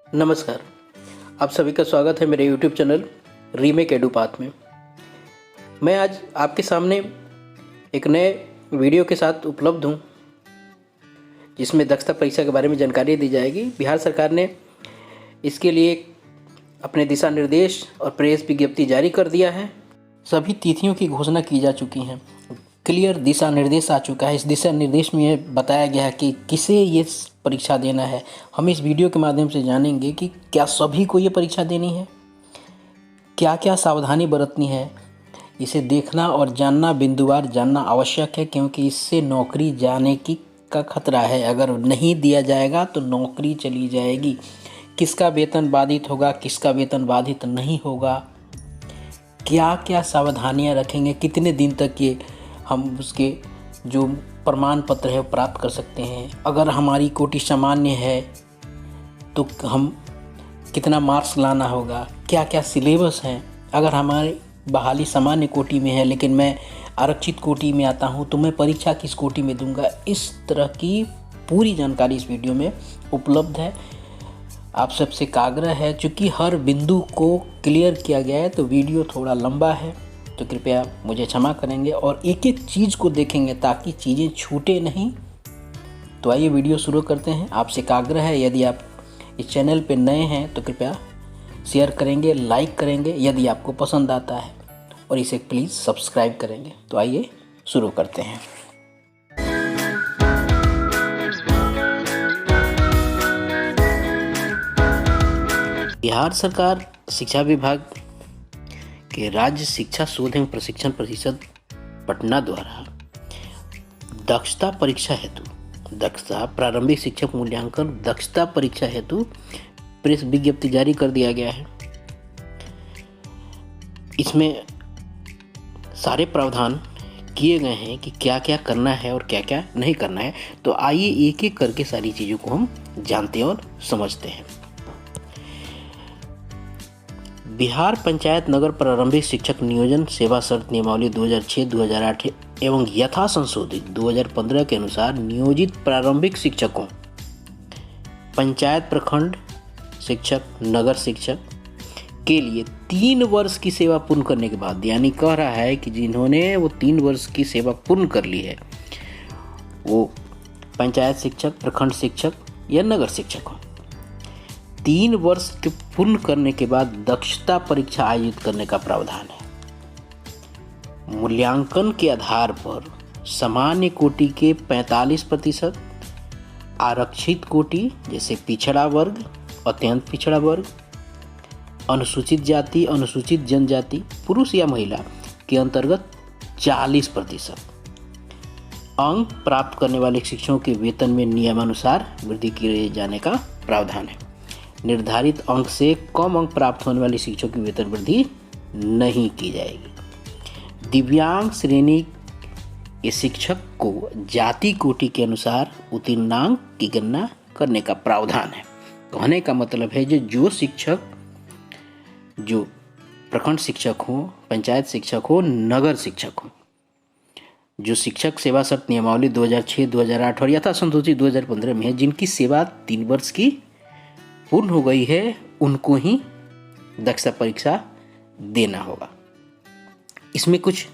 नमस्कार। आप सभी का स्वागत है मेरे यूट्यूब चैनल रीमेक एडुपाथ में। मैं आज आपके सामने एक नए वीडियो के साथ उपलब्ध हूँ, जिसमें दक्षता परीक्षा के बारे में जानकारी दी जाएगी। बिहार सरकार ने इसके लिए अपने दिशा निर्देश और प्रेस विज्ञप्ति जारी कर दिया है। सभी तिथियों की घोषणा की जा चुकी हैं। क्लियर दिशा निर्देश आ चुका है। इस दिशा निर्देश में बताया गया है कि किसे ये परीक्षा देना है। हम इस वीडियो के माध्यम से जानेंगे कि क्या सभी को ये परीक्षा देनी है, क्या क्या सावधानी बरतनी है। इसे देखना और जानना, बिंदुवार जानना आवश्यक है, क्योंकि इससे नौकरी जाने की का खतरा है। अगर नहीं दिया जाएगा तो नौकरी चली जाएगी। किसका वेतन बाधित होगा, किसका वेतन बाधित नहीं होगा, क्या क्या सावधानियां रखेंगे, कितने दिन तक ये हम उसके जो प्रमाण पत्र है वो प्राप्त कर सकते हैं। अगर हमारी कोटि सामान्य है तो हम कितना मार्क्स लाना होगा, क्या क्या सिलेबस हैं। अगर हमारी बहाली सामान्य कोटि में है लेकिन मैं आरक्षित कोटि में आता हूं तो मैं परीक्षा किस कोटि में दूंगा। इस तरह की पूरी जानकारी इस वीडियो में उपलब्ध है। आप सबसे एक आग्रह है, चूँकि हर बिंदु को क्लियर किया गया है तो वीडियो थोड़ा लंबा है, तो कृपया मुझे क्षमा करेंगे और एक एक चीज़ को देखेंगे ताकि चीज़ें छूटे नहीं। तो आइए वीडियो शुरू करते हैं। आपसे एक आग्रह है, यदि आप इस चैनल पर नए हैं तो कृपया शेयर करेंगे, लाइक करेंगे यदि आपको पसंद आता है, और इसे प्लीज़ सब्सक्राइब करेंगे। तो आइए शुरू करते हैं। बिहार सरकार शिक्षा विभाग के राज्य शिक्षा शोध एवं प्रशिक्षण परिषद पटना द्वारा दक्षता परीक्षा हेतु प्रारंभिक शिक्षक मूल्यांकन दक्षता परीक्षा हेतु प्रेस विज्ञप्ति जारी कर दिया गया है। इसमें सारे प्रावधान किए गए हैं कि क्या क्या करना है और क्या क्या नहीं करना है। तो आइए एक एक करके सारी चीज़ों को हम जानते हैं और समझते हैं। बिहार पंचायत नगर प्रारंभिक शिक्षक नियोजन सेवा शर्त नियमावली 2006-2008 एवं यथा संशोधित 2015 के अनुसार नियोजित प्रारंभिक शिक्षकों, पंचायत प्रखंड शिक्षक, नगर शिक्षक के लिए 3 वर्ष की सेवा पूर्ण करने के बाद, यानी कह रहा है कि जिन्होंने वो 3 वर्ष की सेवा पूर्ण कर ली है, वो पंचायत शिक्षक, प्रखंड शिक्षक या नगर शिक्षक हो, 3 वर्ष के पूर्ण करने के बाद दक्षता परीक्षा आयोजित करने का प्रावधान है। मूल्यांकन के आधार पर सामान्य कोटि के 45%, आरक्षित कोटि जैसे पिछड़ा वर्ग, अत्यंत पिछड़ा वर्ग, अनुसूचित जाति, अनुसूचित जनजाति, पुरुष या महिला के अंतर्गत 40% अंक प्राप्त करने वाले शिक्षकों के वेतन में नियमानुसार वृद्धि किए जाने का प्रावधान है। निर्धारित अंक से कम अंक प्राप्त होने वाले शिक्षकों की वेतन वृद्धि नहीं की जाएगी। दिव्यांग श्रेणी के शिक्षक को जाति कोटि के अनुसार उत्तीर्णांक की गणना करने का प्रावधान है। कहने का मतलब है जो शिक्षक, जो प्रखंड शिक्षक हो, पंचायत शिक्षक हो, नगर शिक्षक हो, जो शिक्षक सेवा शर्त नियमावली 2006-2008 और यथा संशोधित 2015 में है, जिनकी सेवा 3 वर्ष की पूर्ण हो गई है, उनको ही दक्षता परीक्षा देना होगा। इसमें कुछ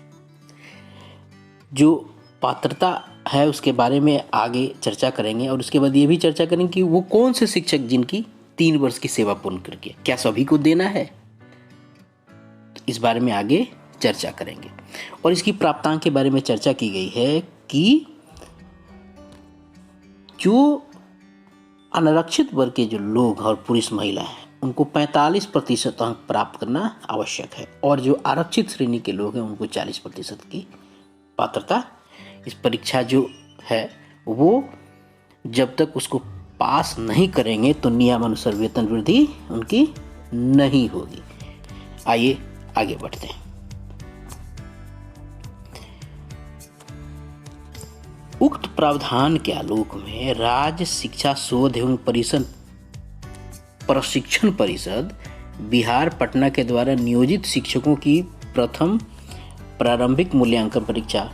जो पात्रता है उसके बारे में आगे चर्चा करेंगे, और उसके बाद ये भी चर्चा करेंगे कि वो कौन से शिक्षक जिनकी 3 वर्ष की सेवा पूर्ण करके, क्या सभी को देना है, इस बारे में आगे चर्चा करेंगे। और इसकी प्राप्तांक के बारे में चर्चा की गई है कि जो अनारक्षित वर्ग के जो लोग और पुरुष महिला हैं उनको 45% अंक प्राप्त करना आवश्यक है, और जो आरक्षित श्रेणी के लोग हैं उनको 40% की पात्रता। इस परीक्षा जो है वो जब तक उसको पास नहीं करेंगे तो नियमानुसार वेतन वृद्धि उनकी नहीं होगी। आइए आगे बढ़ते हैं। उक्त प्रावधान के आलोक में राज्य शिक्षा शोध एवं प्रशिक्षण परिषद बिहार पटना के द्वारा नियोजित शिक्षकों की प्रथम प्रारंभिक मूल्यांकन परीक्षा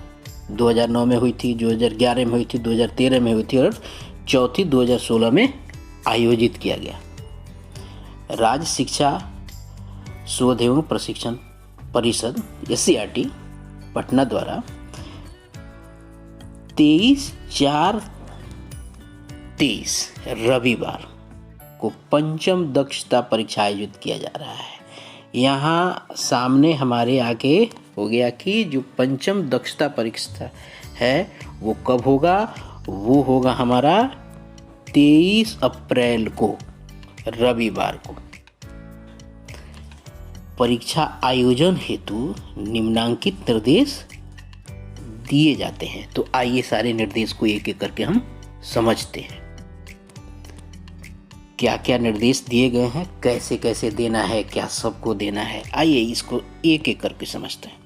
2009 में हुई थी, 2011 में हुई थी, 2013 में हुई थी और चौथी 2016 में आयोजित किया गया। राज्य शिक्षा शोध एवं प्रशिक्षण परिषद SCERT पटना द्वारा 23/4/23 रविवार को पंचम दक्षता परीक्षा आयोजित किया जा रहा है। यहाँ सामने हमारे आगे हो गया कि जो पंचम दक्षता परीक्षा है वो कब होगा, वो होगा हमारा 23 अप्रैल को, रविवार को। परीक्षा आयोजन हेतु निम्नांकित निर्देश दिए जाते हैं। तो आइए सारे निर्देश को एक एक करके हम समझते हैं। क्या क्या निर्देश दिए गए हैं, कैसे कैसे देना है, क्या सबको देना है, आइए इसको एक एक करके समझते हैं।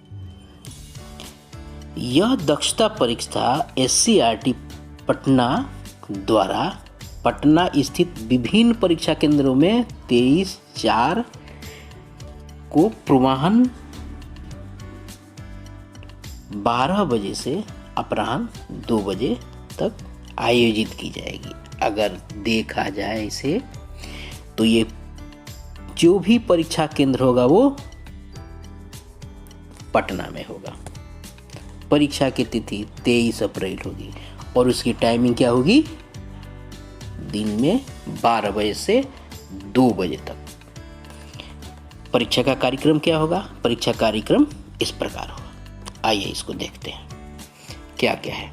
यह दक्षता परीक्षा SCERT पटना द्वारा पटना स्थित विभिन्न परीक्षा केंद्रों में 23/4 को पूर्वाह्न 12 बजे से अपराह्न 2 बजे तक आयोजित की जाएगी। अगर देखा जाए इसे तो ये जो भी परीक्षा केंद्र होगा वो पटना में होगा। परीक्षा की तिथि 23 अप्रैल होगी और उसकी टाइमिंग क्या होगी, दिन में 12 बजे से 2 बजे तक। परीक्षा का कार्यक्रम क्या होगा, परीक्षा कार्यक्रम इस प्रकार होगा। आइए इसको देखते हैं क्या क्या है।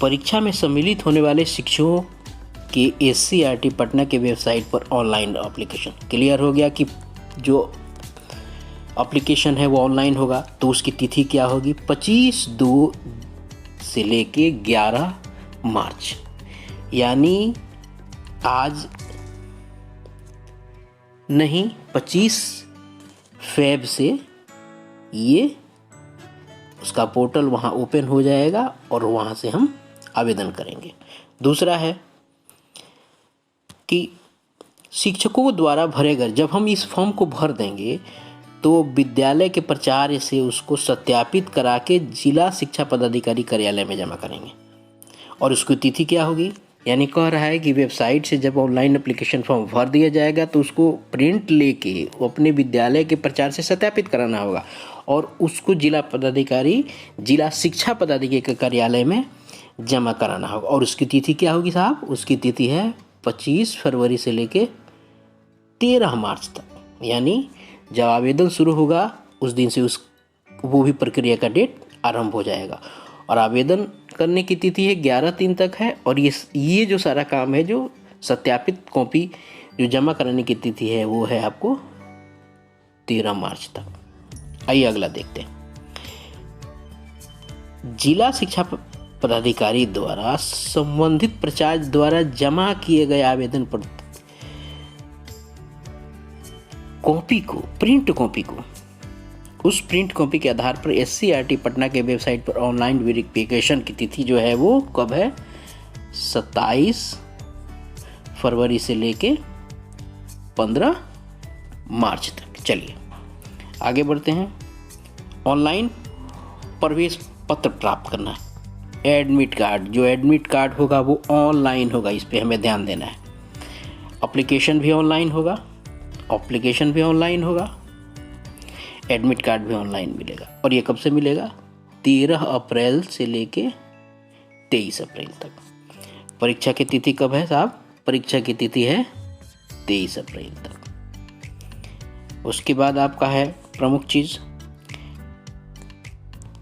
परीक्षा में सम्मिलित होने वाले शिक्षकों के SCERT पटना के वेबसाइट पर ऑनलाइन एप्लीकेशन क्लियर हो गया कि जो एप्लीकेशन है वो ऑनलाइन होगा। तो उसकी तिथि क्या होगी, 25/2 से लेके 11 मार्च, यानी आज नहीं 25 फेब से ये उसका पोर्टल वहाँ ओपन हो जाएगा और वहाँ से हम आवेदन करेंगे। दूसरा है कि शिक्षकों द्वारा भरे गए, जब हम इस फॉर्म को भर देंगे तो विद्यालय के प्राचार्य से उसको सत्यापित करा के जिला शिक्षा पदाधिकारी कार्यालय में जमा करेंगे। और उसकी तिथि क्या होगी, यानी कह रहा है कि वेबसाइट से जब ऑनलाइन एप्लीकेशन फॉर्म भर दिया जाएगा तो उसको प्रिंट लेके अपने विद्यालय के प्राचार्य से सत्यापित कराना होगा और उसको जिला शिक्षा पदाधिकारी के कार्यालय में जमा कराना होगा। और उसकी तिथि क्या होगी साहब, उसकी तिथि है 25 फरवरी से लेके 13 मार्च तक, यानी जब आवेदन शुरू होगा उस दिन से वो भी प्रक्रिया का डेट आरंभ हो जाएगा। और आवेदन करने की तिथि है 11/3 तक है। और ये जो सारा काम है, जो सत्यापित कॉपी जो जमा कराने की तिथि है वो है आपको 13 मार्च तक। आइए अगला देखते हैं। जिला शिक्षा पदाधिकारी द्वारा संबंधित प्राचार्य द्वारा जमा किए गए आवेदन पर प्रिंट कॉपी को उस प्रिंट कॉपी के आधार पर SCERT पटना के वेबसाइट पर ऑनलाइन वेरिफिकेशन की तिथि जो है वो कब है, 27 फरवरी से लेके 15 मार्च तक। चलिए आगे बढ़ते हैं। ऑनलाइन प्रवेश पत्र प्राप्त करना, एडमिट कार्ड, जो एडमिट कार्ड होगा वो ऑनलाइन होगा, इस पे हमें ध्यान देना है। एप्लीकेशन भी ऑनलाइन होगा, एडमिट कार्ड भी ऑनलाइन मिलेगा। और ये कब से मिलेगा, 13 अप्रैल से लेके 23 अप्रैल तक। परीक्षा की तिथि कब है साहब, परीक्षा की तिथि है 23 अप्रैल तक। उसके बाद आपका है प्रमुख चीज,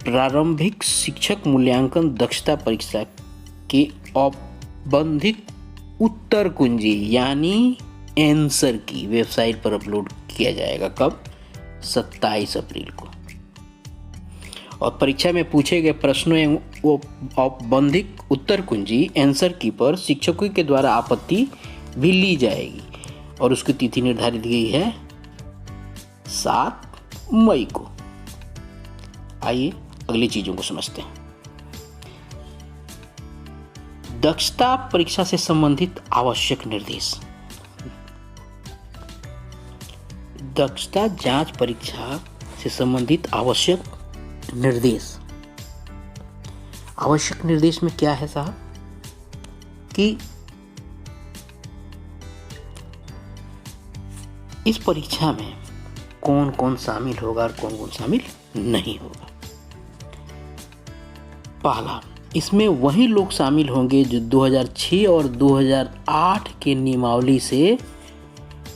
प्रारंभिक शिक्षक मूल्यांकन दक्षता परीक्षा की औपबंधिक उत्तर कुंजी यानी आंसर की वेबसाइट पर अपलोड किया जाएगा। कब, 27 अप्रैल को। और परीक्षा में पूछे गए प्रश्नों एवं औपबंधिक उत्तर कुंजी आंसर की पर शिक्षकों के द्वारा आपत्ति भी ली जाएगी और उसकी तिथि निर्धारित गई है 7 मई को। आइए अगली चीजों को समझते हैं। दक्षता परीक्षा से संबंधित आवश्यक निर्देश। दक्षता जांच परीक्षा से संबंधित आवश्यक निर्देश। आवश्यक निर्देश में क्या है साहब कि इस परीक्षा में कौन कौन शामिल होगा और कौन कौन शामिल नहीं होगा। पहला, इसमें वही लोग शामिल होंगे जो 2006 और 2008 के नियमावली से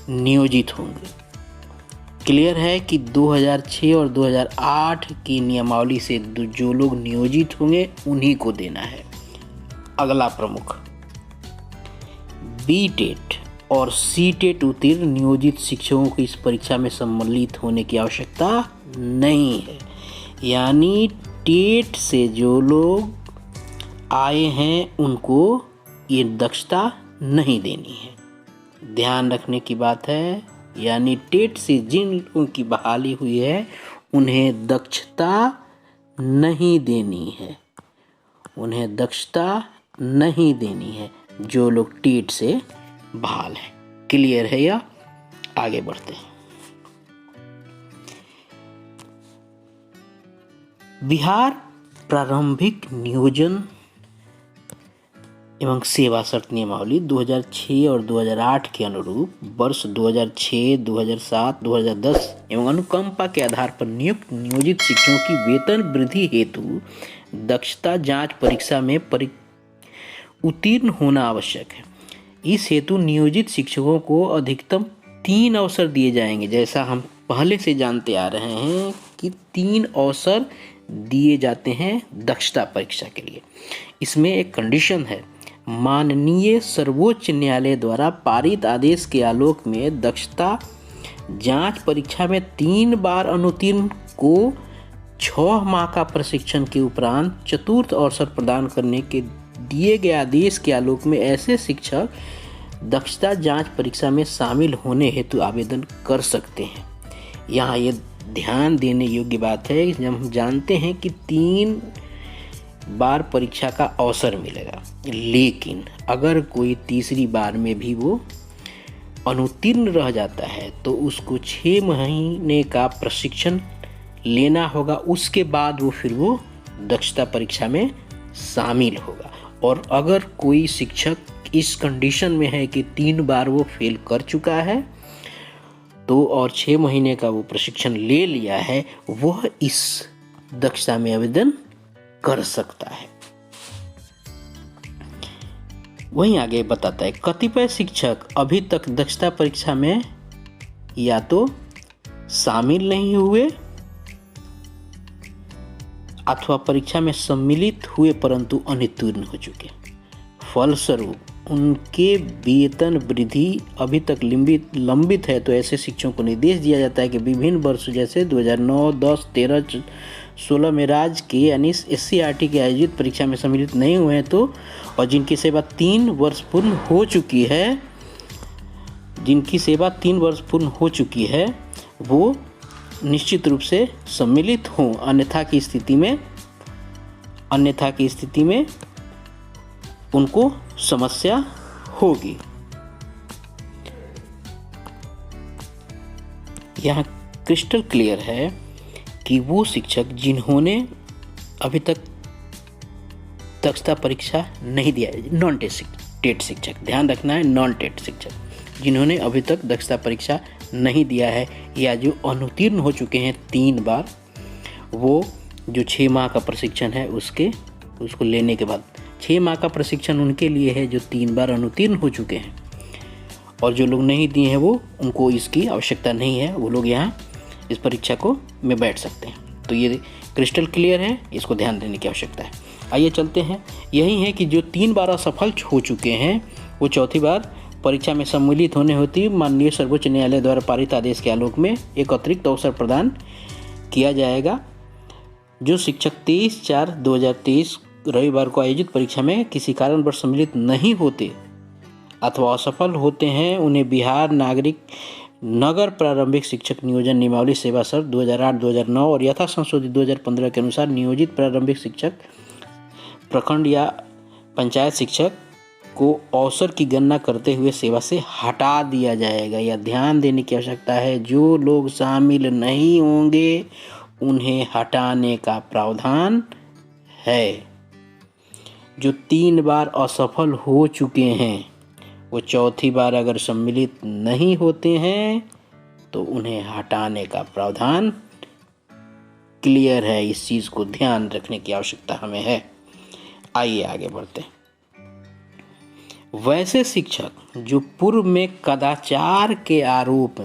नियोजित होंगे। क्लियर है कि 2006 और 2008 की नियमावली से जो लोग नियोजित होंगे उन्हीं को देना है। अगला प्रमुख, बीटेट और सीटेट उत्तीर्ण नियोजित शिक्षकों को इस परीक्षा में सम्मिलित होने की आवश्यकता नहीं है। यानी टेट से जो लोग आए हैं उनको ये दक्षता नहीं देनी है। ध्यान रखने की बात है, यानी टेट से जिन लोगों की बहाली हुई है उन्हें दक्षता नहीं देनी है, उन्हें दक्षता नहीं देनी है जो लोग टेट से बहाल हैं। क्लियर है या? आगे बढ़ते हैं। बिहार प्रारंभिक नियोजन एवं सेवा शर्त नियमावली 2006 और 2008 के अनुरूप वर्ष 2006, 2007, 2010 एवं अनुकंपा के आधार पर नियुक्त नियोजित शिक्षकों की वेतन वृद्धि हेतु दक्षता जांच परीक्षा में उत्तीर्ण होना आवश्यक है। इस हेतु नियोजित शिक्षकों को अधिकतम 3 अवसर दिए जाएंगे। जैसा हम पहले से जानते आ रहे हैं कि 3 अवसर दिए जाते हैं दक्षता परीक्षा के लिए। इसमें एक कंडीशन है, माननीय सर्वोच्च न्यायालय द्वारा पारित आदेश के आलोक में दक्षता जांच परीक्षा में 3 बार अनुत्तीर्ण को 6 माह का प्रशिक्षण के उपरांत चतुर्थ अवसर प्रदान करने के दिए गए आदेश के आलोक में ऐसे शिक्षक दक्षता जांच परीक्षा में शामिल होने हेतु आवेदन कर सकते हैं। यहाँ ये ध्यान देने योग्य बात है, जब हम जानते हैं कि 3 बार परीक्षा का अवसर मिलेगा, लेकिन अगर कोई तीसरी बार में भी वो अनुत्तीर्ण रह जाता है तो उसको 6 महीने का प्रशिक्षण लेना होगा। उसके बाद वो दक्षता परीक्षा में शामिल होगा। और अगर कोई शिक्षक इस कंडीशन में है कि 3 बार वो फेल कर चुका है तो और 6 महीने का वो प्रशिक्षण ले लिया है, वह इस दक्षता में आवेदन कर सकता है। वहीं आगे बताता है, कतिपय शिक्षक अभी तक दक्षता परीक्षा में या तो शामिल नहीं हुए अथवा परीक्षा में सम्मिलित हुए परंतु अनुत्तीर्ण हो चुके। फलस्वरूप उनके वेतन वृद्धि अभी तक लंबित है, तो ऐसे शिक्षकों को निर्देश दिया जाता है कि विभिन्न वर्षों जैसे 2009, 10, 13, 16 में राज्य के यानी SCERT के आयोजित परीक्षा में सम्मिलित नहीं हुए हैं तो, और जिनकी सेवा 3 वर्ष पूर्ण हो चुकी है, वो निश्चित रूप से सम्मिलित हों। अन्यथा की स्थिति में उनको समस्या होगी। यहाँ क्रिस्टल क्लियर है कि वो शिक्षक जिन्होंने अभी तक दक्षता परीक्षा नहीं दिया है, नॉन टेट शिक्षक, ध्यान रखना है, नॉन टेट शिक्षक जिन्होंने अभी तक दक्षता परीक्षा नहीं दिया है या जो अनुत्तीर्ण हो चुके हैं 3 बार, वो जो 6 माह का प्रशिक्षण है उसको लेने के बाद 6 माह का प्रशिक्षण उनके लिए है जो 3 बार अनुत्तीर्ण हो चुके हैं, और जो लोग नहीं दिए हैं उनको इसकी आवश्यकता नहीं है, वो लोग यहाँ इस परीक्षा में बैठ सकते हैं। तो ये क्रिस्टल क्लियर है, इसको ध्यान देने की आवश्यकता है। आइए चलते हैं। यही है कि जो 3 बार असफल हो चुके हैं वो चौथी बार परीक्षा में सम्मिलित होने होती माननीय सर्वोच्च न्यायालय द्वारा पारित आदेश के आलोक में एक अतिरिक्त अवसर प्रदान किया जाएगा। जो शिक्षक 23/4/2023 रविवार को आयोजित परीक्षा में किसी कारणवश सम्मिलित नहीं होते अथवा असफल होते हैं, उन्हें बिहार नगर प्रारंभिक शिक्षक नियोजन नियमावली सेवा शर्त 2008, 2009 और यथा संशोधित 2015 के अनुसार नियोजित प्रारंभिक शिक्षक, प्रखंड या पंचायत शिक्षक को अवसर की गणना करते हुए सेवा से हटा दिया जाएगा। यह ध्यान देने की आवश्यकता है, जो लोग शामिल नहीं होंगे उन्हें हटाने का प्रावधान है। जो 3 बार असफल हो चुके हैं वो चौथी बार अगर सम्मिलित नहीं होते हैं तो उन्हें हटाने का प्रावधान क्लियर है। इस चीज को ध्यान रखने की आवश्यकता हमें है। आइए आगे बढ़ते हैं। वैसे शिक्षक जो पूर्व में कदाचार के आरोप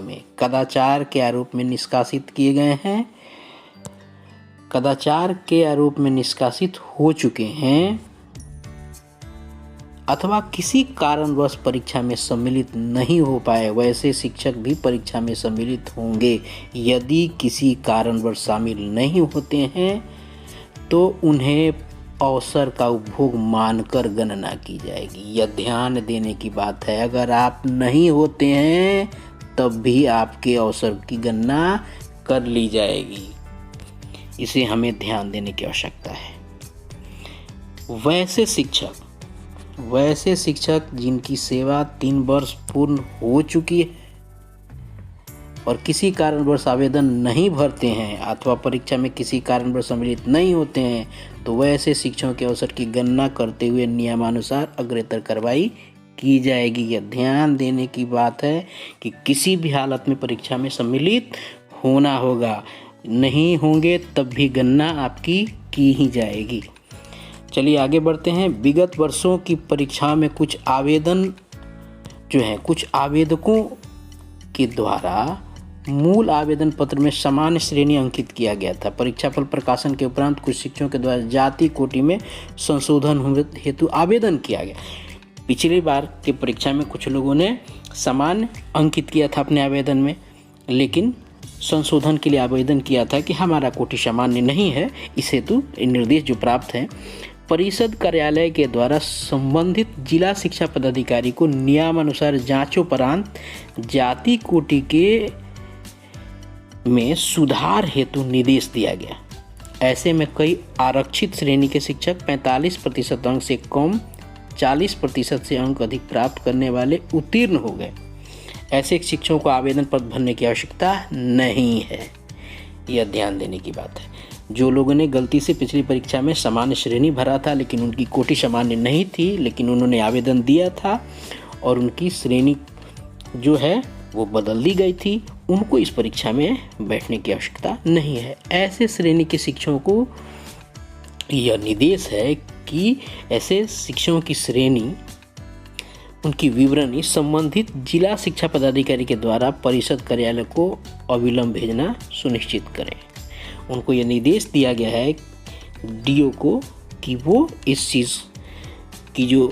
में निष्कासित किए गए हैं, कदाचार के आरोप में निष्कासित हो चुके हैं अथवा किसी कारणवश परीक्षा में सम्मिलित नहीं हो पाए, वैसे शिक्षक भी परीक्षा में सम्मिलित होंगे। यदि किसी कारणवश शामिल नहीं होते हैं तो उन्हें अवसर का उपभोग मानकर गणना की जाएगी। यह ध्यान देने की बात है। अगर आप नहीं होते हैं तब भी आपके अवसर की गणना कर ली जाएगी। इसे हमें ध्यान देने की आवश्यकता है। वैसे शिक्षक जिनकी सेवा 3 वर्ष पूर्ण हो चुकी है और किसी कारणवश आवेदन नहीं भरते हैं अथवा परीक्षा में किसी कारणवश सम्मिलित नहीं होते हैं तो वैसे शिक्षकों के अवसर की गणना करते हुए नियमानुसार अग्रेतर कार्रवाई की जाएगी। यह ध्यान देने की बात है कि किसी भी हालत में परीक्षा में सम्मिलित होना होगा। नहीं होंगे तब भी गणना आपकी की ही जाएगी। चलिए आगे बढ़ते हैं। विगत वर्षों की परीक्षा में कुछ आवेदकों के द्वारा मूल आवेदन पत्र में सामान्य श्रेणी अंकित किया गया था। परीक्षाफल प्रकाशन के उपरांत कुछ शिक्षकों के द्वारा जाति कोटि में संशोधन हेतु आवेदन किया गया। पिछली बार की परीक्षा में कुछ लोगों ने सामान्य अंकित किया था अपने आवेदन में, लेकिन संशोधन के लिए आवेदन किया था कि हमारा कोटि सामान्य नहीं है। इस हेतु निर्देश जो प्राप्त है, परिषद कार्यालय के द्वारा संबंधित जिला शिक्षा पदाधिकारी को नियमानुसार जांचोपरांत जाति कोटि के में सुधार हेतु निर्देश दिया गया। ऐसे में कई आरक्षित श्रेणी के शिक्षक 45% अंक से कम 40% से अंक अधिक प्राप्त करने वाले उत्तीर्ण हो गए। ऐसे शिक्षकों को आवेदन पत्र भरने की आवश्यकता नहीं है। यह ध्यान देने की बात है। जो लोगों ने गलती से पिछली परीक्षा में सामान्य श्रेणी भरा था लेकिन उनकी कोटि सामान्य नहीं थी, लेकिन उन्होंने आवेदन दिया था और उनकी श्रेणी जो है वो बदल दी गई थी, उनको इस परीक्षा में बैठने की आवश्यकता नहीं है। ऐसे श्रेणी के शिक्षकों को यह निर्देश है कि ऐसे शिक्षकों की श्रेणी, उनकी विवरणी संबंधित जिला शिक्षा पदाधिकारी के द्वारा परिषद कार्यालय को अविलंब भेजना सुनिश्चित करें। उनको यह निर्देश दिया गया है डीओ को कि वो इस चीज़ की जो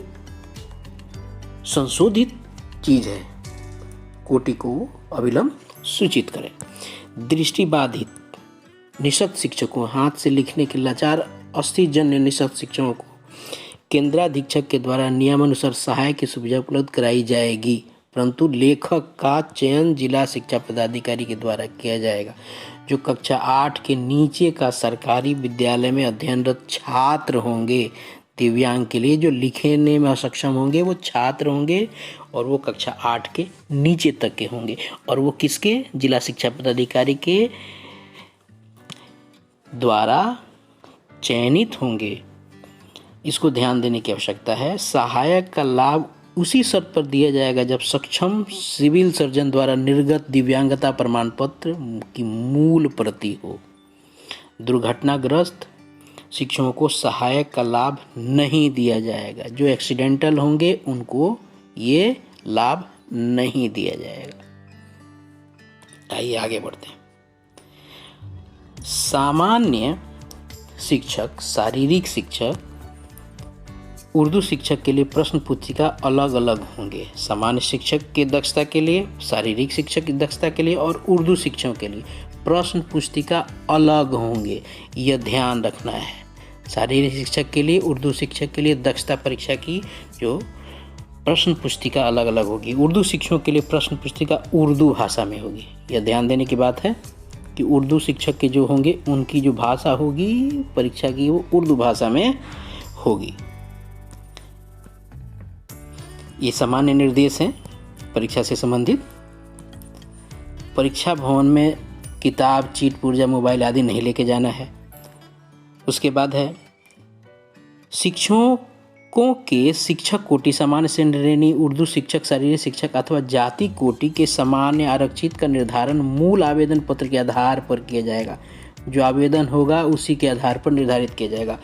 संशोधित चीज़ है कोटि को अविलंब सूचित करें। दृष्टिबाधित निःशक्त शिक्षकों, हाथ से लिखने के लाचार अस्थिजन्य निःशक्त शिक्षकों को केंद्राधीक्षक के द्वारा नियमानुसार सहायक की सुविधा उपलब्ध कराई जाएगी, परंतु लेखक का चयन जिला शिक्षा पदाधिकारी के द्वारा किया जाएगा। जो कक्षा 8 के नीचे का सरकारी विद्यालय में अध्ययनरत छात्र होंगे, दिव्यांग के लिए जो लिखने में असक्षम होंगे वो छात्र होंगे और वो कक्षा 8 के नीचे तक के होंगे और वो किसके, जिला शिक्षा पदाधिकारी के द्वारा चयनित होंगे। इसको ध्यान देने की आवश्यकता है। सहायक का लाभ उसी शर्त पर दिया जाएगा जब सक्षम सिविल सर्जन द्वारा निर्गत दिव्यांगता प्रमाण पत्र की मूल प्रति हो। दुर्घटनाग्रस्त शिक्षकों को सहायक का लाभ नहीं दिया जाएगा। जो एक्सीडेंटल होंगे उनको ये लाभ नहीं दिया जाएगा। आइए आगे बढ़ते हैं। सामान्य शिक्षक, शारीरिक शिक्षक, उर्दू शिक्षक के लिए प्रश्न पुस्तिका अलग अलग होंगे। सामान्य शिक्षक की दक्षता के लिए, शारीरिक शिक्षक की दक्षता के लिए और उर्दू शिक्षकों के लिए प्रश्न पुस्तिका अलग होंगे। यह ध्यान रखना है। शारीरिक शिक्षक के लिए, उर्दू शिक्षक के लिए दक्षता परीक्षा की जो प्रश्न पुस्तिका अलग अलग होगी। उर्दू शिक्षकों के लिए प्रश्न पुस्तिका उर्दू भाषा में होगी। यह ध्यान देने की बात है कि उर्दू शिक्षक के जो होंगे उनकी जो भाषा होगी परीक्षा की वो उर्दू भाषा में होगी। ये सामान्य निर्देश हैं परीक्षा से संबंधित। परीक्षा भवन में किताब, चीट पुर्जा, मोबाइल आदि नहीं लेके जाना है। उसके बाद है शिक्षकों के शिक्षक कोटि, सामान्य श्रेणी, उर्दू शिक्षक, शारीरिक शिक्षक अथवा जाति कोटि के सामान्य आरक्षित का निर्धारण मूल आवेदन पत्र के आधार पर किया जाएगा। जो आवेदन होगा उसी के आधार पर निर्धारित किया जाएगा।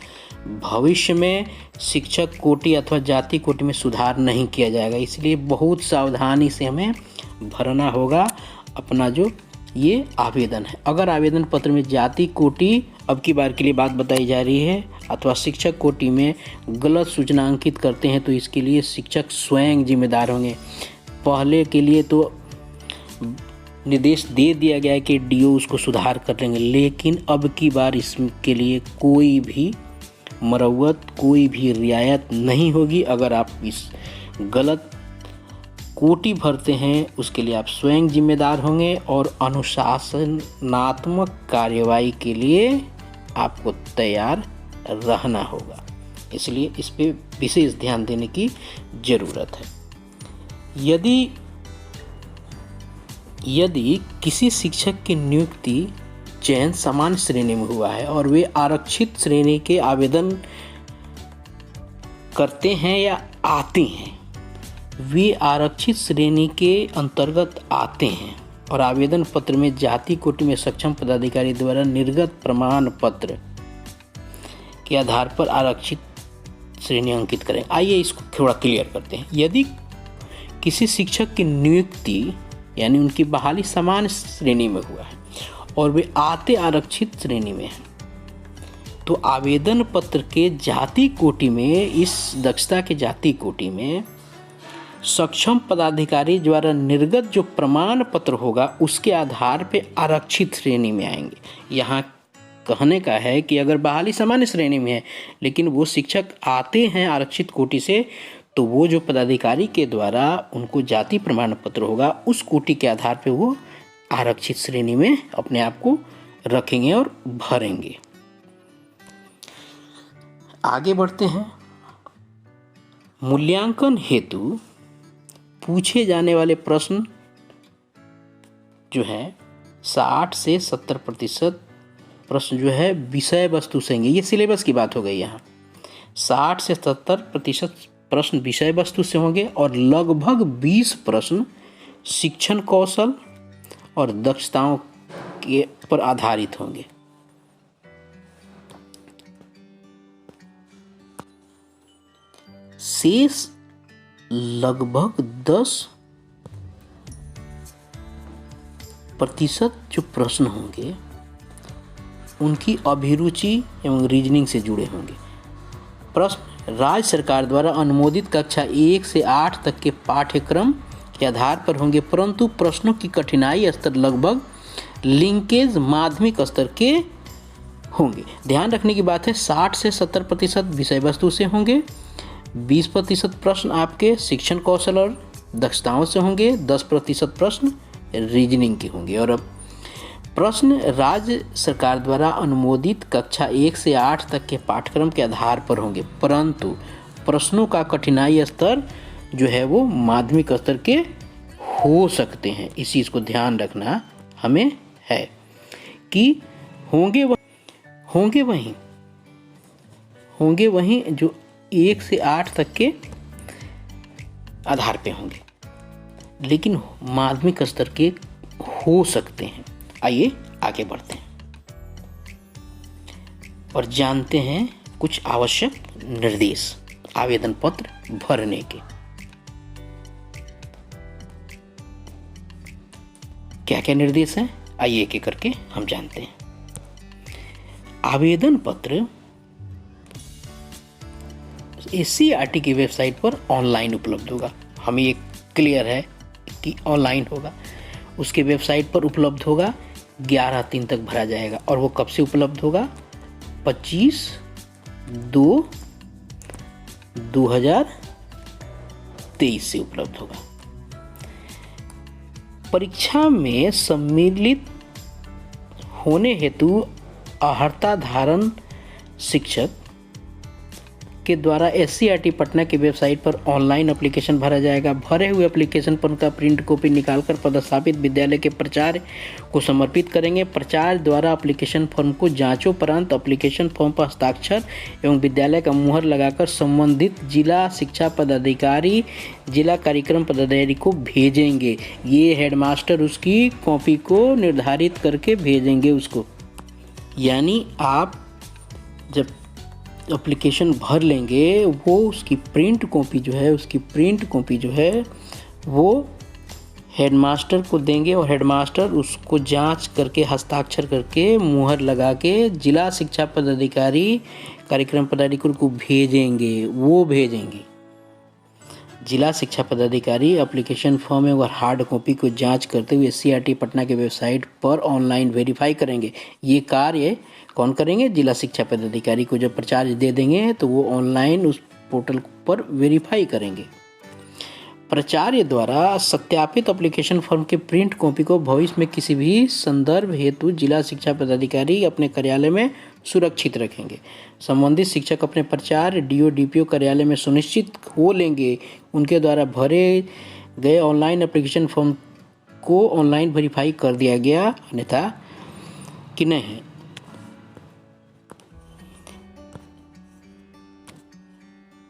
भविष्य में शिक्षक कोटि अथवा जाति कोटि में सुधार नहीं किया जाएगा, इसलिए बहुत सावधानी से हमें भरना होगा अपना जो ये आवेदन है। अगर आवेदन पत्र में जाति कोटि, अब की बार के लिए बात बताई जा रही है, अथवा शिक्षक कोटि में गलत सूचना अंकित करते हैं तो इसके लिए शिक्षक स्वयं जिम्मेदार होंगे। पहले के लिए तो निर्देश दे दिया गया है कि डीओ उसको सुधार कर लेंगे, लेकिन अब की बार इसके लिए कोई भी मरम्मत, कोई भी रियायत नहीं होगी। अगर आप इस गलत कोटि भरते हैं उसके लिए आप स्वयं जिम्मेदार होंगे और अनुशासनात्मक कार्यवाही के लिए आपको तैयार रहना होगा। इसलिए इस पे विशेष ध्यान देने की ज़रूरत है। यदि किसी शिक्षक की नियुक्ति चयन सामान्य श्रेणी में हुआ है और वे आरक्षित श्रेणी के आवेदन करते हैं या आते हैं, वे आरक्षित श्रेणी के अंतर्गत आते हैं और आवेदन पत्र में जाति कोटि में सक्षम पदाधिकारी द्वारा निर्गत प्रमाण पत्र के आधार पर आरक्षित श्रेणी अंकित करें। आइए इसको थोड़ा क्लियर करते हैं। यदि किसी शिक्षक की नियुक्ति यानी उनकी बहाली सामान्य श्रेणी में हुआ है और वे आते आरक्षित श्रेणी में हैं, तो आवेदन पत्र के जाति कोटि में, इस दक्षता के जाति कोटि में सक्षम पदाधिकारी द्वारा निर्गत जो प्रमाण पत्र होगा उसके आधार पे आरक्षित श्रेणी में आएंगे। यहाँ कहने का है कि अगर बहाली सामान्य श्रेणी में है लेकिन वो शिक्षक आते हैं आरक्षित कोटि से, तो वो जो पदाधिकारी के द्वारा उनको जाति प्रमाण पत्र होगा उस कोटि के आधार पे वो आरक्षित श्रेणी में अपने आप को रखेंगे और भरेंगे। आगे बढ़ते हैं। मूल्यांकन हेतु पूछे जाने वाले प्रश्न जो है 60 से 70% प्रश्न जो है विषय वस्तु से होंगे। ये सिलेबस की बात हो गई। यहाँ 60 से 70% प्रश्न विषय वस्तु से होंगे और लगभग 20 प्रश्न शिक्षण कौशल और दक्षताओं के पर आधारित होंगे। शेष लगभग 10% जो प्रश्न होंगे उनकी अभिरुचि एवं रीजनिंग से जुड़े होंगे। प्रश्न राज्य सरकार द्वारा अनुमोदित कक्षा 1 से 8 तक के पाठ्यक्रम के आधार पर होंगे, परंतु प्रश्नों की कठिनाई स्तर लगभग लिंकेज माध्यमिक स्तर के होंगे। ध्यान रखने की बात है 60 से 70% विषय वस्तु से होंगे, 20% प्रश्न आपके शिक्षण कौशल और दक्षताओं से होंगे, 10% प्रश्न रीजनिंग के होंगे। और अब प्रश्न राज्य सरकार द्वारा अनुमोदित कक्षा 1 से 8 तक के पाठ्यक्रम के आधार पर होंगे, परंतु प्रश्नों का कठिनाई स्तर जो है वो माध्यमिक स्तर के हो सकते हैं। इस चीज़ को ध्यान रखना हमें है कि होंगे वहीं जो 1 से 8 तक के आधार पे होंगे, लेकिन माध्यमिक स्तर के हो सकते हैं। आइए आगे बढ़ते हैं और जानते हैं कुछ आवश्यक निर्देश आवेदन पत्र भरने के। क्या क्या निर्देश हैं, आइए एक एक करके हम जानते हैं। आवेदन पत्र SCERT की वेबसाइट पर ऑनलाइन उपलब्ध होगा। हमें ये क्लियर है कि ऑनलाइन होगा। उसके वेबसाइट पर उपलब्ध होगा, 11/3 तक भरा जाएगा। और वो कब से उपलब्ध होगा? 25/2/2023 से उपलब्ध होगा। परीक्षा में सम्मिलित होने हेतु अर्हता धारण शिक्षक के द्वारा SCRT पटना की वेबसाइट पर ऑनलाइन एप्लीकेशन भरा जाएगा। भरे हुए एप्लीकेशन पर उनका प्रिंट कॉपी निकालकर पदस्थापित विद्यालय के प्राचार्य को समर्पित करेंगे। प्राचार्य द्वारा एप्लीकेशन फॉर्म को जांचोपरांत एप्लीकेशन फॉर्म पर हस्ताक्षर एवं विद्यालय का मुहर लगाकर संबंधित जिला शिक्षा पदाधिकारी, जिला कार्यक्रम पदाधिकारी को भेजेंगे। ये हेडमास्टर उसकी कॉपी को निर्धारित करके भेजेंगे उसको। यानी आप जब एप्लीकेशन भर लेंगे, वो उसकी प्रिंट कॉपी जो है वो हेडमास्टर को देंगे और हेडमास्टर उसको जांच करके हस्ताक्षर करके मुहर लगा के जिला शिक्षा पदाधिकारी, कार्यक्रम पदाधिकारी को भेजेंगे। जिला शिक्षा पदाधिकारी एप्लीकेशन फॉर्म और हार्ड कॉपी को जांच करते हुए SCRT पटना के वेबसाइट पर ऑनलाइन वेरीफाई करेंगे। ये कार्य कौन करेंगे? जिला शिक्षा पदाधिकारी को जब प्राचार्य दे देंगे तो वो ऑनलाइन उस पोर्टल पर वेरीफाई करेंगे। प्राचार्य द्वारा सत्यापित एप्लीकेशन फॉर्म के प्रिंट कॉपी को भविष्य में किसी भी संदर्भ हेतु जिला शिक्षा पदाधिकारी अपने कार्यालय में सुरक्षित रखेंगे। संबंधित शिक्षक अपने प्राचार्य, DO, DPO कार्यालय में सुनिश्चित हो लेंगे उनके द्वारा भरे गए ऑनलाइन एप्लीकेशन फॉर्म को ऑनलाइन वेरीफाई कर दिया गया अन्यथा कि नहीं।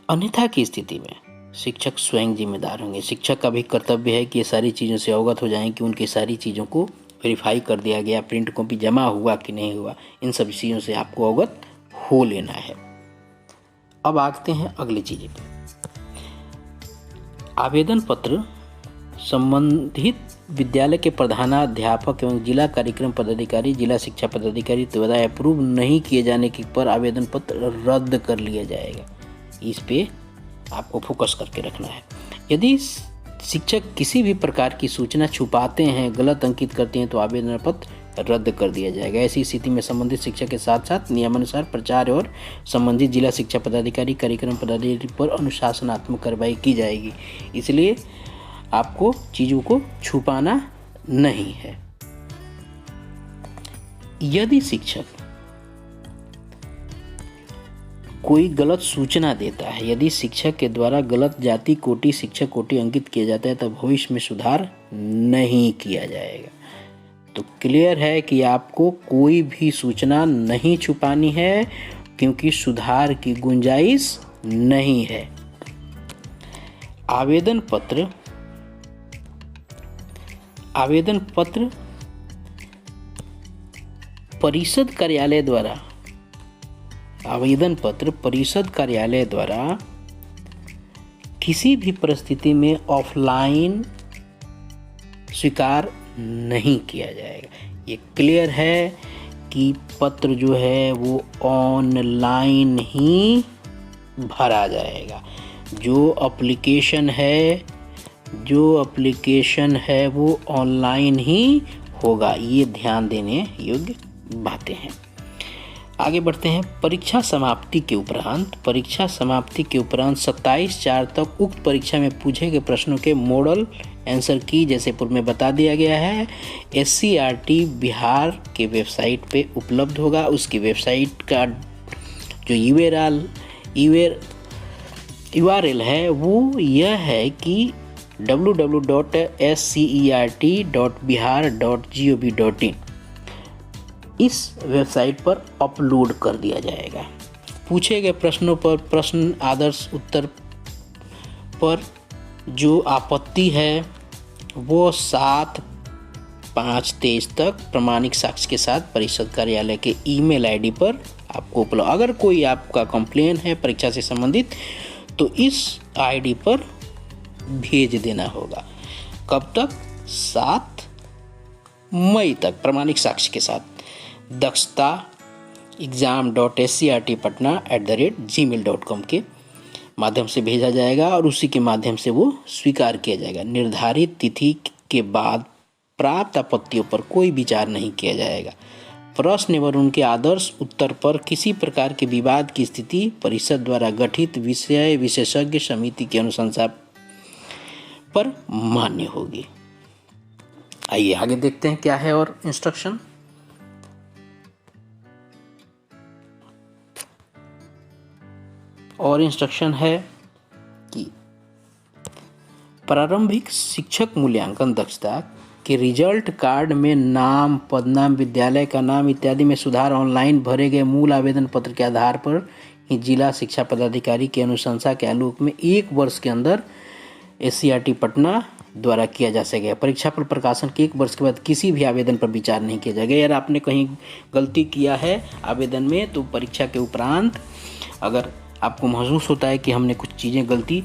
अन्यथा की स्थिति में शिक्षक स्वयं जिम्मेदार होंगे। शिक्षक का भी कर्तव्य है कि ये सारी चीज़ों से अवगत हो जाएं कि उनकी सारी चीज़ों को वेरीफाई कर दिया गया, प्रिंट कॉपी जमा हुआ कि नहीं हुआ, इन सब चीज़ों से आपको अवगत हो लेना है। अब आते हैं अगली चीज़ें पर। आवेदन पत्र संबंधित विद्यालय के प्रधानाध्यापक एवं जिला कार्यक्रम पदाधिकारी, जिला शिक्षा पदाधिकारी द्वारा अप्रूव नहीं किए जाने के पर आवेदन पत्र रद्द कर लिया जाएगा। इस पे आपको फोकस करके रखना है। यदि शिक्षक किसी भी प्रकार की सूचना छुपाते हैं, गलत अंकित करते हैं तो आवेदन पत्र रद्द कर दिया जाएगा। ऐसी स्थिति में संबंधित शिक्षक के साथ साथ नियमानुसार प्राचार्य और संबंधित जिला शिक्षा पदाधिकारी, कार्यक्रम पदाधिकारी पर अनुशासनात्मक कार्रवाई की जाएगी। इसलिए आपको चीज़ों को छुपाना नहीं है। यदि शिक्षक कोई गलत सूचना देता है, यदि शिक्षक के द्वारा गलत जाति कोटि, शिक्षक कोटि अंकित किया जाता है, तब भविष्य में सुधार नहीं किया जाएगा। तो क्लियर है कि आपको कोई भी सूचना नहीं छुपानी है क्योंकि सुधार की गुंजाइश नहीं है। आवेदन पत्र परिषद कार्यालय द्वारा किसी भी परिस्थिति में ऑफलाइन स्वीकार नहीं किया जाएगा। ये क्लियर है कि पत्र जो है वो ऑनलाइन ही भरा जाएगा। जो एप्लीकेशन है वो ऑनलाइन ही होगा। ये ध्यान देने योग्य बातें हैं। आगे बढ़ते हैं। परीक्षा समाप्ति के उपरांत 27/4 तक उक्त परीक्षा में पूछे गए प्रश्नों के मॉडल आंसर की जैसे पूर्व में बता दिया गया है SCRT बिहार के वेबसाइट पे उपलब्ध होगा। उसकी वेबसाइट का जो URL है वो यह है कि www.scert.bihar.gov.in इस वेबसाइट पर अपलोड कर दिया जाएगा। पूछे गए प्रश्नों पर प्रश्न आदर्श उत्तर पर जो आपत्ति है वो 7/5/23 तक प्रमाणिक साक्ष्य के साथ परिषद कार्यालय के ईमेल ID पर आपको उपलब्ध। अगर कोई आपका कंप्लेन है परीक्षा से संबंधित तो इस ID पर भेज देना होगा। कब तक? 7 मई तक प्रमाणिक साक्ष्य के साथ। दक्षता exam.scrtpatna@gmail.com के माध्यम से भेजा जाएगा और उसी के माध्यम से वो स्वीकार किया जाएगा। निर्धारित तिथि के बाद प्राप्त आपत्तियों पर कोई विचार नहीं किया जाएगा। प्रश्न एवं उनके आदर्श उत्तर पर किसी प्रकार के विवाद की स्थिति परिषद द्वारा गठित विषय विशेषज्ञ समिति के अनुशंसा पर मान्य होगी। आइए आगे देखते हैं क्या है और इंस्ट्रक्शन। और इंस्ट्रक्शन है कि प्रारंभिक शिक्षक मूल्यांकन दक्षता के रिजल्ट कार्ड में नाम, पदनाम, विद्यालय का नाम इत्यादि में सुधार ऑनलाइन भरे गए मूल आवेदन पत्र के आधार पर ही जिला शिक्षा पदाधिकारी की अनुशंसा के आलोक में 1 वर्ष के अंदर SCRT पटना द्वारा किया जा सकेगा। परीक्षा पर प्रकाशन के 1 वर्ष के बाद किसी भी आवेदन पर विचार नहीं किया जाएगा। यार आपने कहीं गलती किया है आवेदन में, तो परीक्षा के उपरांत अगर आपको महसूस होता है कि हमने कुछ चीज़ें गलती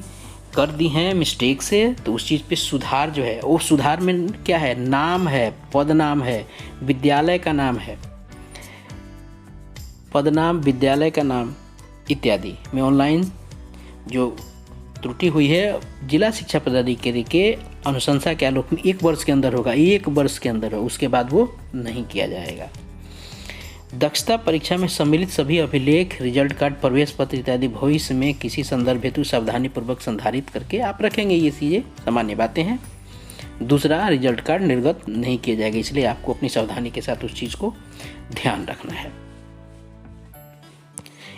कर दी हैं मिस्टेक से, तो उस चीज़ पे सुधार जो है, वो सुधार में क्या है, नाम है, पदनाम है, विद्यालय का नाम है, पदनाम, विद्यालय का नाम इत्यादि में ऑनलाइन जो त्रुटि हुई है जिला शिक्षा पदाधिकारी के अनुशंसा के आलोक में 1 वर्ष के अंदर होगा। 1 वर्ष के अंदर हो, उसके बाद वो नहीं किया जाएगा। दक्षता परीक्षा में सम्मिलित सभी अभिलेख, रिजल्ट कार्ड, प्रवेश पत्र इत्यादि भविष्य में किसी संदर्भ हेतु सावधानी पूर्वक संधारित करके आप रखेंगे। ये चीज़ें सामान्य बातें हैं। दूसरा, रिजल्ट कार्ड निर्गत नहीं किया जाएगा, इसलिए आपको अपनी सावधानी के साथ उस चीज़ को ध्यान रखना है।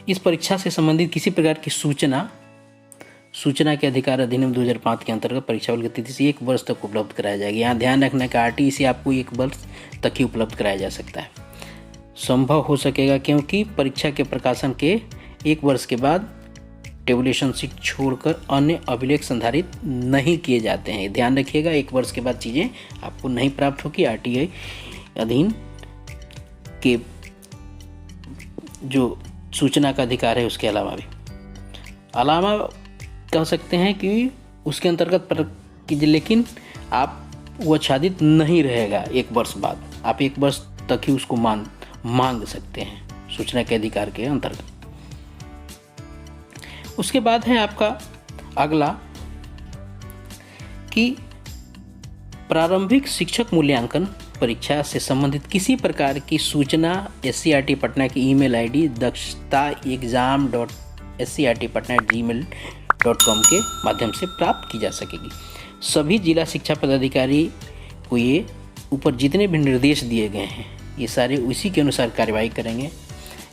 इस परीक्षा से संबंधित किसी प्रकार की सूचना के अधिकार अधिनियम 2005 के अंतर्गत परीक्षा फल की तिथि से 1 वर्ष तक उपलब्ध कराया जाएगा। यहाँ ध्यान रखना कि RTE से आपको 1 वर्ष तक ही उपलब्ध कराया जा सकता है, संभव हो सकेगा, क्योंकि परीक्षा के प्रकाशन के 1 वर्ष के बाद टेबुलेशन सीट छोड़कर अन्य अभिलेख संधारित नहीं किए जाते हैं। ध्यान रखिएगा, 1 वर्ष के बाद चीज़ें आपको नहीं प्राप्त होगी। RTI अधीन के जो सूचना का अधिकार है उसके अलावा कह सकते हैं कि उसके अंतर्गत लेकिन आप वो आच्छादित नहीं रहेगा 1 वर्ष बाद। आप 1 वर्ष तक ही उसको मांग सकते हैं सूचना के अधिकार के अंतर्गत। उसके बाद है आपका अगला कि प्रारंभिक शिक्षक मूल्यांकन परीक्षा से संबंधित किसी प्रकार की सूचना SCRT पटना की ईमेल ID dakshtaexam.scrtpatna@gmail.com के माध्यम से प्राप्त की जा सकेगी। सभी जिला शिक्षा पदाधिकारी को ये ऊपर जितने भी निर्देश दिए गए हैं ये सारे उसी के अनुसार कार्रवाई करेंगे।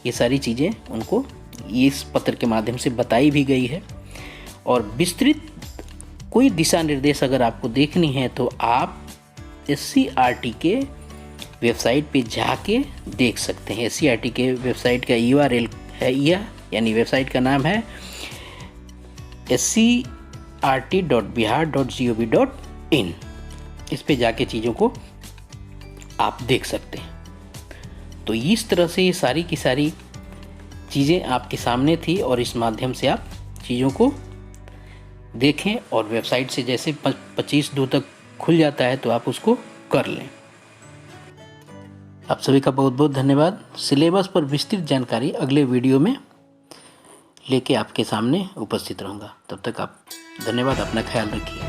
ये सारी चीज़ें उनको इस पत्र के माध्यम से बताई भी गई है। और विस्तृत कोई दिशा निर्देश अगर आपको देखनी है तो आप SCRT के वेबसाइट पे जाके देख सकते हैं। SCRT के वेबसाइट का URL है यह, यानी वेबसाइट का नाम है scrt.bihar.gov.in। इस पे जाके चीज़ों को आप देख सकते हैं। तो इस तरह से ये सारी की सारी चीज़ें आपके सामने थी और इस माध्यम से आप चीज़ों को देखें और वेबसाइट से जैसे 25/2 तक खुल जाता है तो आप उसको कर लें। आप सभी का बहुत बहुत धन्यवाद। सिलेबस पर विस्तृत जानकारी अगले वीडियो में लेके आपके सामने उपस्थित रहूँगा। तब तक आप धन्यवाद, अपना ख्याल रखिए।